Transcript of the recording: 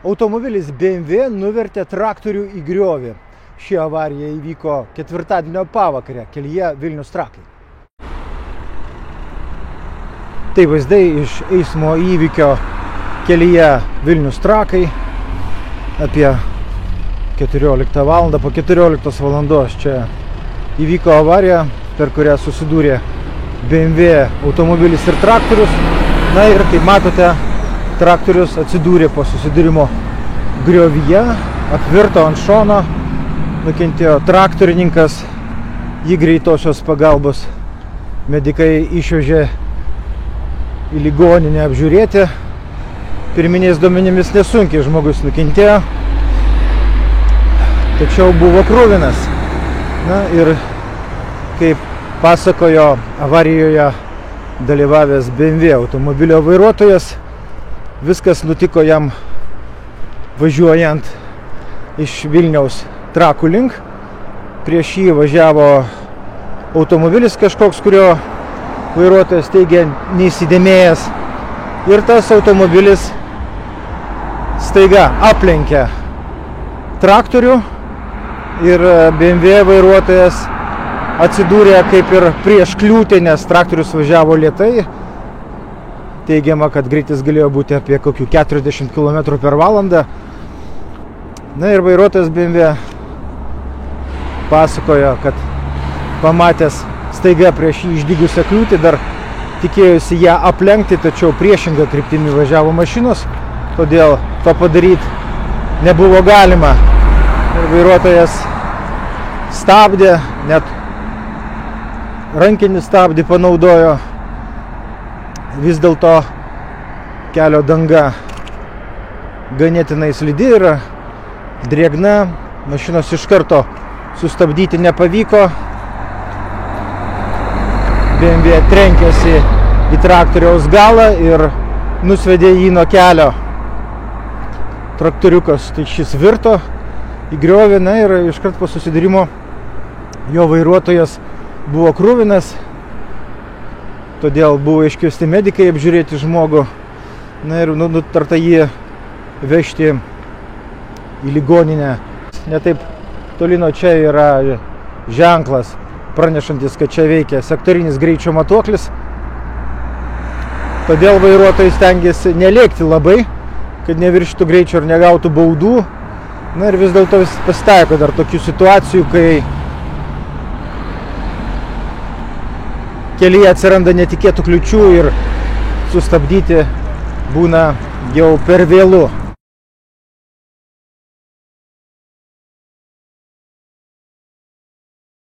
Automobilis BMW nuvertė traktorių į griovį. Ši avarija įvyko ketvirtadienio pavakarę kelyje Vilnius-Trakai. Tai vaizdai iš eismo įvykio kelyje Vilnius-Trakai apie 14 valandą. Po 14 valandos čia įvyko avarija, per kurią susidūrė BMW automobilis ir traktorius. Na ir kaip matote, traktorius atsidūrė po susidūrimo griovyje, apvirto ant šono, nukentėjo traktorininkas, jį greitosios pagalbos medikai išvežė į ligoninę apžiūrėti. Pirminiais duomenimis nesunkiai žmogus nukentėjo, tačiau buvo kruvinas. Na ir kaip pasakojo avarijoje dalyvavęs BMW automobilio vairuotojas, viskas nutiko jam važiuojant iš Vilniaus Trakų link. Prieš jį važiavo automobilis kažkoks, kurio vairuotojas teigė neįsidėmėjęs. Ir tas automobilis staiga aplenkė traktorių ir BMW vairuotojas atsidūrė kaip ir prieš kliūtį, nes traktorius važiavo lėtai. Teigiama, kad greitis galėjo būti apie kokių 40 km per valandą. Na ir vairuotojas BMW pasakojo, kad pamatęs staiga prieš jį išdygusią kliūtį, dar tikėjosi ją aplenkti, tačiau priešinga kryptimi važiavo mašinos, todėl to padaryti nebuvo galima. Ir vairuotojas stabdė, net rankinį stabdį panaudojo. Vis dėlto kelio danga ganėtinai slidi ir drėgna, mašinos iš karto sustabdyti nepavyko. BMW trenkėsi į traktoriaus galą ir nusvedė jį nuo kelio. Traktoriukas tai šis virto į griovį, na ir iškart po susidūrimo jo vairuotojas buvo kruvinas. Todėl buvo iškviesti medikai apžiūrėti žmogų. Na ir nutarta jį vežti į ligoninę. Netaip toli nuo čia yra ženklas pranešantis, kad čia veikia sektorinis greičio matuoklis. Todėl vairuotojai stengiasi nelėkti labai, kad neviršytų greičio ir negautų baudų. Na ir vis dėlto pasitaiko dar tokių situacijų, kai kelyje atsiranda netikėtų kliūčių ir sustabdyti būna jau per vėlu.